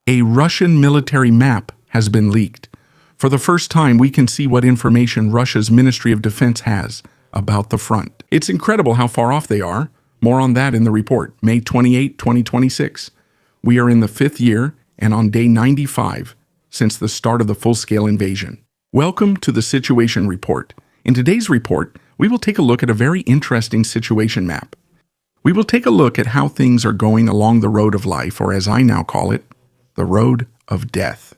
A Russian military map has been leaked. For the first time, we can see what information Russia's Ministry of Defense has about the front. It's incredible how far off they are. More on that in the report, May 28, 2026. We are in the 5th year and on day 95 since the start of the full-scale invasion. Welcome to the Situation Report. In today's report, we will take a look at a very interesting situation map. We will take a look at how things are going along the road of life, or as I now call it, the road of death.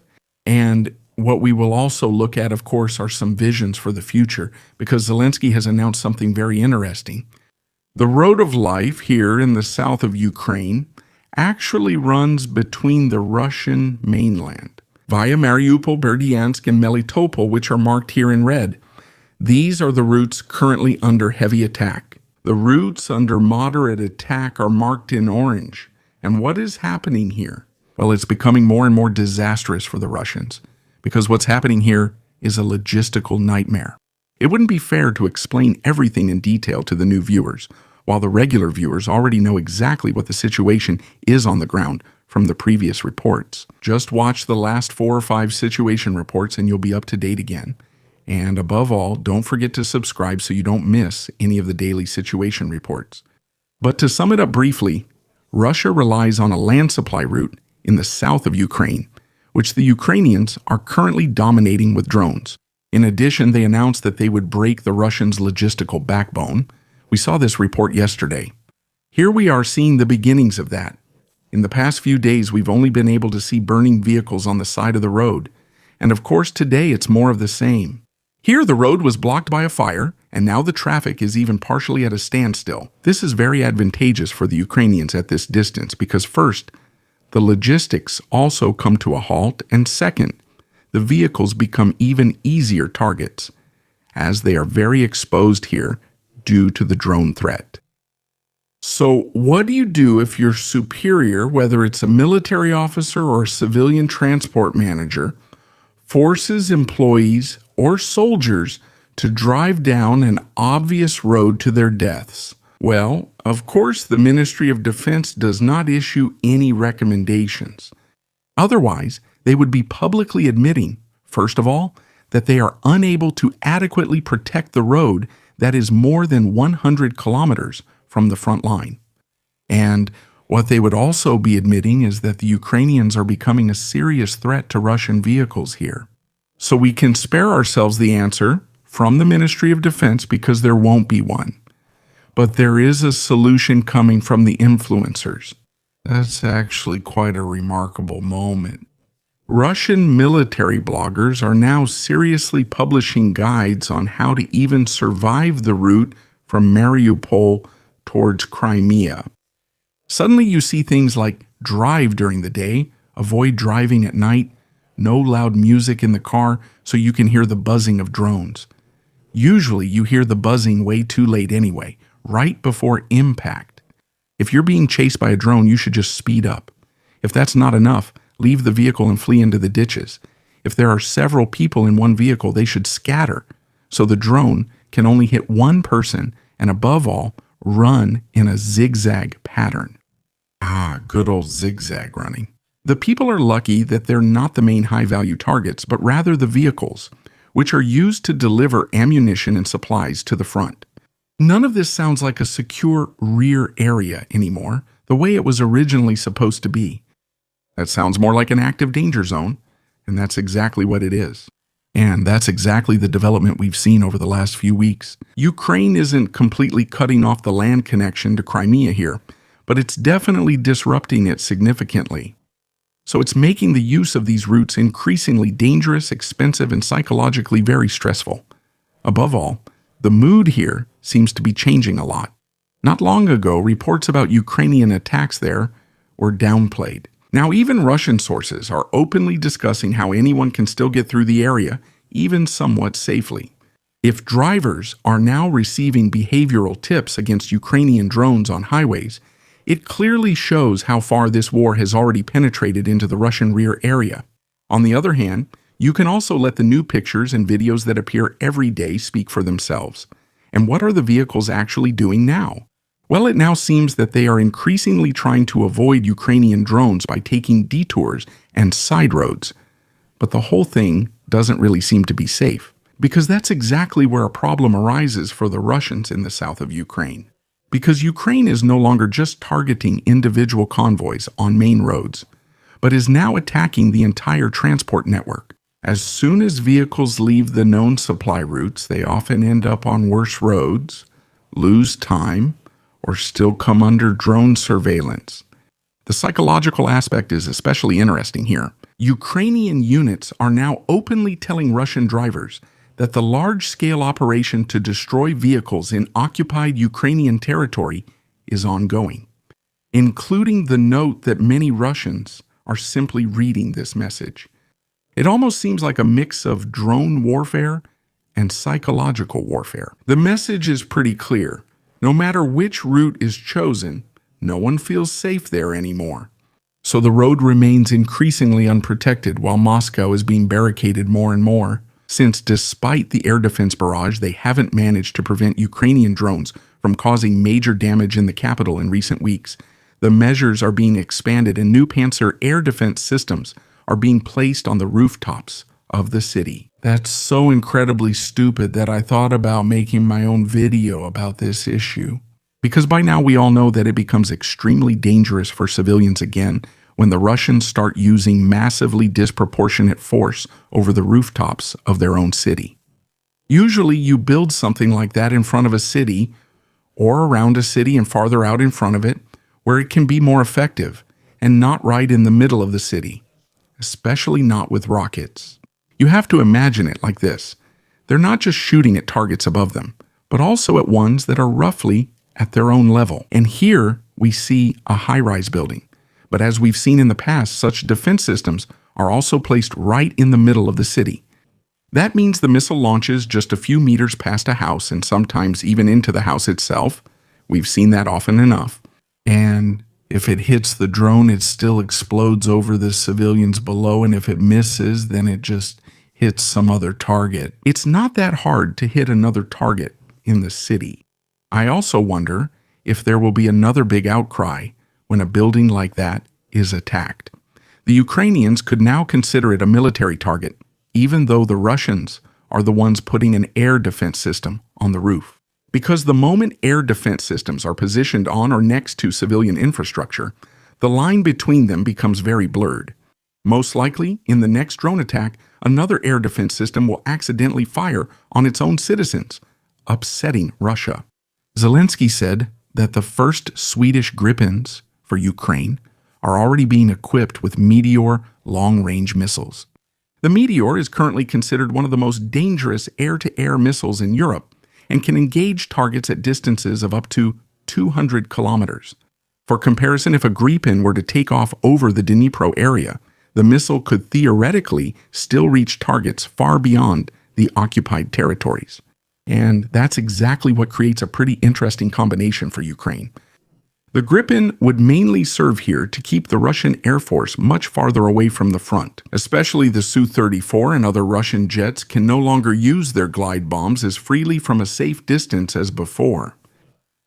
And what we will also look at, of course, are some visions for the future, because Zelensky has announced something very interesting. The road of life here in the south of Ukraine actually runs between the Russian mainland, via Mariupol, Berdyansk, and Melitopol, which are marked here in red. These are the routes currently under heavy attack. The routes under moderate attack are marked in orange. And what is happening here? Well, it's becoming more and more disastrous for the Russians, because what's happening here is a logistical nightmare. It wouldn't be fair to explain everything in detail to the new viewers, while the regular viewers already know exactly what the situation is on the ground from the previous reports. Just watch the last 4 or 5 situation reports and you'll be up to date again. And above all, don't forget to subscribe so you don't miss any of the daily situation reports. But to sum it up briefly, Russia relies on a land supply route in the south of Ukraine, which the Ukrainians are currently dominating with drones. In addition, they announced that they would break the Russians' logistical backbone. We saw this report yesterday. Here we are seeing the beginnings of that. In the past few days, we've only been able to see burning vehicles on the side of the road. And of course, today it's more of the same. Here, the road was blocked by a fire, and now the traffic is even partially at a standstill. This is very advantageous for the Ukrainians at this distance because first, the logistics also come to a halt, and second, the vehicles become even easier targets, as they are very exposed here due to the drone threat. So what do you do if your superior, whether it's a military officer or a civilian transport manager, forces employees or soldiers to drive down an obvious road to their deaths? Well, of course, the Ministry of Defense does not issue any recommendations. Otherwise, they would be publicly admitting, first of all, that they are unable to adequately protect the road that is more than 100 kilometers from the front line. And what they would also be admitting is that the Ukrainians are becoming a serious threat to Russian vehicles here. So we can spare ourselves the answer from the Ministry of Defense because there won't be one. But there is a solution coming from the influencers. That's actually quite a remarkable moment. Russian military bloggers are now seriously publishing guides on how to even survive the route from Mariupol towards Crimea. Suddenly you see things like drive during the day, avoid driving at night, no loud music in the car so you can hear the buzzing of drones. Usually you hear the buzzing way too late anyway, right before impact. If you're being chased by a drone, you should just speed up. If that's not enough, leave the vehicle and flee into the ditches. If there are several people in one vehicle, they should scatter so the drone can only hit one person and above all, run in a zigzag pattern. Good old zigzag running. The people are lucky that they're not the main high-value targets, but rather the vehicles, which are used to deliver ammunition and supplies to the front. None of this sounds like a secure rear area anymore, the way it was originally supposed to be. That sounds more like an active danger zone, and that's exactly what it is. And that's exactly the development we've seen over the last few weeks. Ukraine isn't completely cutting off the land connection to Crimea here, but it's definitely disrupting it significantly. So it's making the use of these routes increasingly dangerous, expensive, and psychologically very stressful. Above all, the mood here seems to be changing a lot. Not long ago, reports about Ukrainian attacks there were downplayed. Now even Russian sources are openly discussing how anyone can still get through the area, even somewhat safely. If drivers are now receiving behavioral tips against Ukrainian drones on highways, it clearly shows how far this war has already penetrated into the Russian rear area. On the other hand, you can also let the new pictures and videos that appear every day speak for themselves. And what are the vehicles actually doing now? Well, it now seems that they are increasingly trying to avoid Ukrainian drones by taking detours and side roads. But the whole thing doesn't really seem to be safe, because that's exactly where a problem arises for the Russians in the south of Ukraine. Because Ukraine is no longer just targeting individual convoys on main roads, but is now attacking the entire transport network. As soon as vehicles leave the known supply routes, they often end up on worse roads, lose time, or still come under drone surveillance. The psychological aspect is especially interesting here. Ukrainian units are now openly telling Russian drivers that the large-scale operation to destroy vehicles in occupied Ukrainian territory is ongoing, including the note that many Russians are simply reading this message. It almost seems like a mix of drone warfare and psychological warfare. The message is pretty clear. No matter which route is chosen, no one feels safe there anymore. So the road remains increasingly unprotected while Moscow is being barricaded more and more, since despite the air defense barrage, they haven't managed to prevent Ukrainian drones from causing major damage in the capital in recent weeks. The measures are being expanded and new Panzer air defense systems are being placed on the rooftops of the city. That's so incredibly stupid that I thought about making my own video about this issue. Because by now we all know that it becomes extremely dangerous for civilians again when the Russians start using massively disproportionate force over the rooftops of their own city. Usually you build something like that in front of a city or around a city and farther out in front of it where it can be more effective and not right in the middle of the city, especially not with rockets. You have to imagine it like this. They're not just shooting at targets above them, but also at ones that are roughly at their own level. And here we see a high-rise building. But as we've seen in the past, such defense systems are also placed right in the middle of the city. That means the missile launches just a few meters past a house and sometimes even into the house itself. We've seen that often enough. And if it hits the drone, it still explodes over the civilians below, and if it misses, then it just hits some other target. It's not that hard to hit another target in the city. I also wonder if there will be another big outcry when a building like that is attacked. The Ukrainians could now consider it a military target, even though the Russians are the ones putting an air defense system on the roof. Because the moment air defense systems are positioned on or next to civilian infrastructure, the line between them becomes very blurred. Most likely, in the next drone attack, another air defense system will accidentally fire on its own citizens, upsetting Russia. Zelensky said that the first Swedish Gripens for Ukraine are already being equipped with Meteor long-range missiles. The Meteor is currently considered one of the most dangerous air-to-air missiles in Europe and can engage targets at distances of up to 200 kilometers. For comparison, if a Gripen were to take off over the Dnipro area, the missile could theoretically still reach targets far beyond the occupied territories. And that's exactly what creates a pretty interesting combination for Ukraine. The Gripen would mainly serve here to keep the Russian Air Force much farther away from the front. Especially the Su-34 and other Russian jets can no longer use their glide bombs as freely from a safe distance as before.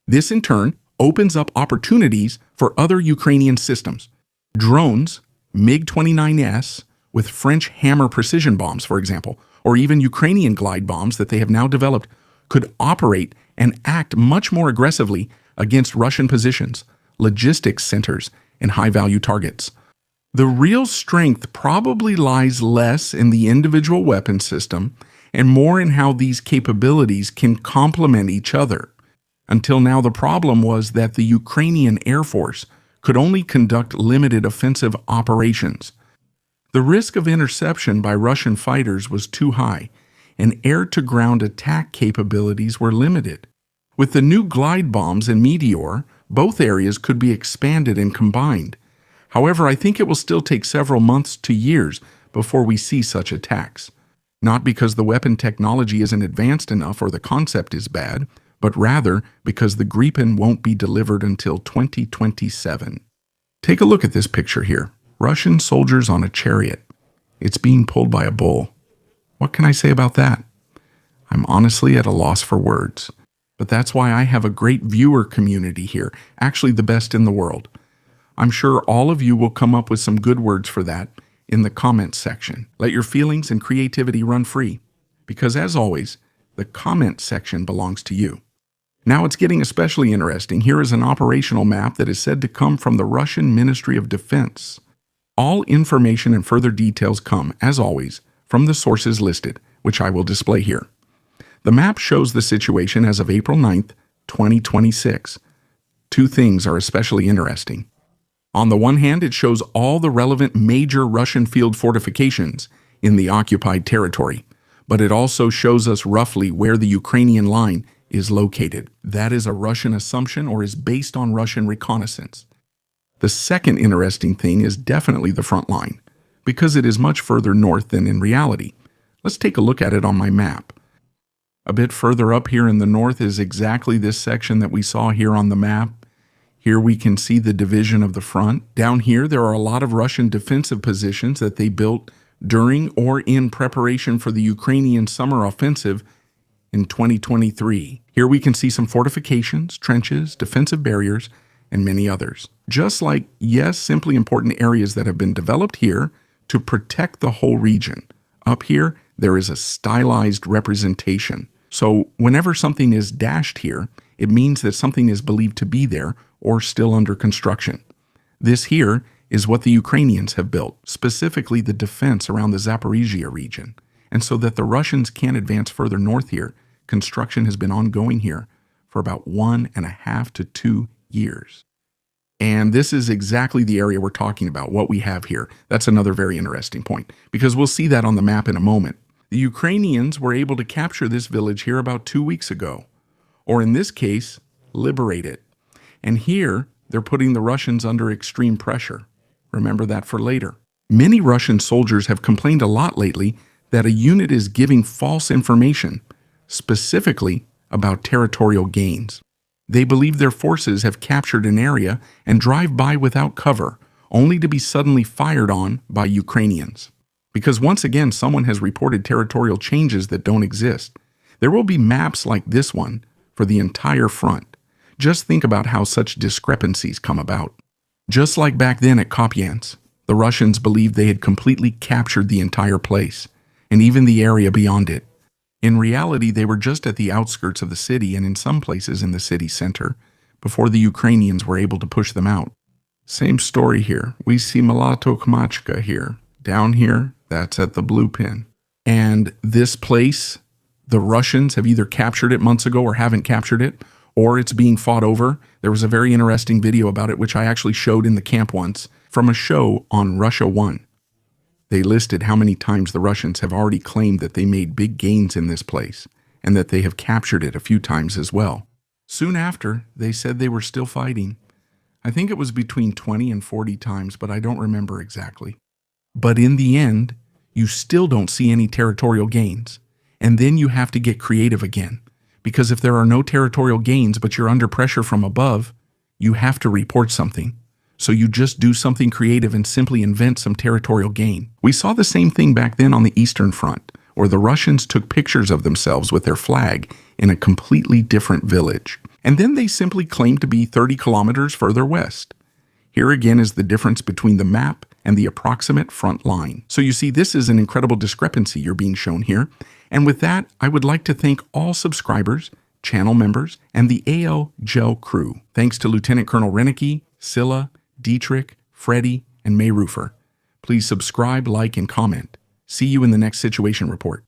This in turn opens up opportunities for other Ukrainian systems. Drones, MiG-29S, with French Hammer precision bombs, for example, or even Ukrainian glide bombs that they have now developed, could operate and act much more aggressively against Russian positions, logistics centers, and high-value targets. The real strength probably lies less in the individual weapon system and more in how these capabilities can complement each other. Until now, the problem was that the Ukrainian Air Force could only conduct limited offensive operations. The risk of interception by Russian fighters was too high, and air-to-ground attack capabilities were limited. With the new glide bombs and Meteor, both areas could be expanded and combined. However, I think it will still take several months to years before we see such attacks. Not because the weapon technology isn't advanced enough or the concept is bad, but rather because the Gripen won't be delivered until 2027. Take a look at this picture here. Russian soldiers on a chariot. It's being pulled by a bull. What can I say about that? I'm honestly at a loss for words. But that's why I have a great viewer community here, actually the best in the world. I'm sure all of you will come up with some good words for that in the comments section. Let your feelings and creativity run free, because as always, the comment section belongs to you. Now it's getting especially interesting. Here is an operational map that is said to come from the Russian Ministry of Defense. All information and further details come, as always, from the sources listed, which I will display here. The map shows the situation as of April 9th, 2026. Two things are especially interesting. On the one hand, it shows all the relevant major Russian field fortifications in the occupied territory, but it also shows us roughly where the Ukrainian line is located. That is a Russian assumption or is based on Russian reconnaissance. The second interesting thing is definitely the front line, because it is much further north than in reality. Let's take a look at it on my map. A bit further up here in the north is exactly this section that we saw here on the map. Here we can see the division of the front. Down here there are a lot of Russian defensive positions that they built during or in preparation for the Ukrainian summer offensive in 2023. Here we can see some fortifications, trenches, defensive barriers, and many others. Just like, yes, simply important areas that have been developed here to protect the whole region. Up here, there is a stylized representation. So whenever something is dashed here, it means that something is believed to be there or still under construction. This here is what the Ukrainians have built, specifically the defense around the Zaporizhia region. And so that the Russians can't advance further north here, construction has been ongoing here for about 1.5 to 2 years. And this is exactly the area we're talking about, what we have here. That's another very interesting point, because we'll see that on the map in a moment. The Ukrainians were able to capture this village here about 2 weeks ago, or in this case, liberate it. And here, they're putting the Russians under extreme pressure. Remember that for later. Many Russian soldiers have complained a lot lately that a unit is giving false information, specifically about territorial gains. They believe their forces have captured an area and drive by without cover, only to be suddenly fired on by Ukrainians. Because once again, someone has reported territorial changes that don't exist. There will be maps like this one for the entire front. Just think about how such discrepancies come about. Just like back then at Kopyansk, the Russians believed they had completely captured the entire place, and even the area beyond it. In reality, they were just at the outskirts of the city and in some places in the city center, before the Ukrainians were able to push them out. Same story here. We see Machka here. Down here, that's at the blue pin. And this place, the Russians have either captured it months ago or haven't captured it, or it's being fought over. There was a very interesting video about it, which I actually showed in the camp once, from a show on Russia 1. They listed how many times the Russians have already claimed that they made big gains in this place, and that they have captured it a few times as well. Soon after, they said they were still fighting. I think it was between 20 and 40 times, but I don't remember exactly. But in the end, you still don't see any territorial gains. And then you have to get creative again. Because if there are no territorial gains, but you're under pressure from above, you have to report something. So you just do something creative and simply invent some territorial gain. We saw the same thing back then on the Eastern Front, where the Russians took pictures of themselves with their flag in a completely different village. And then they simply claimed to be 30 kilometers further west. Here again is the difference between the map and the approximate front line. So you see, this is an incredible discrepancy you're being shown here. And with that, I would like to thank all subscribers, channel members, and the AL Gel crew. Thanks to Lieutenant Colonel Relie, Scylla, Dietrich, Freddie, and Mayrufer. Please subscribe, like, and comment. See you in the next situation report.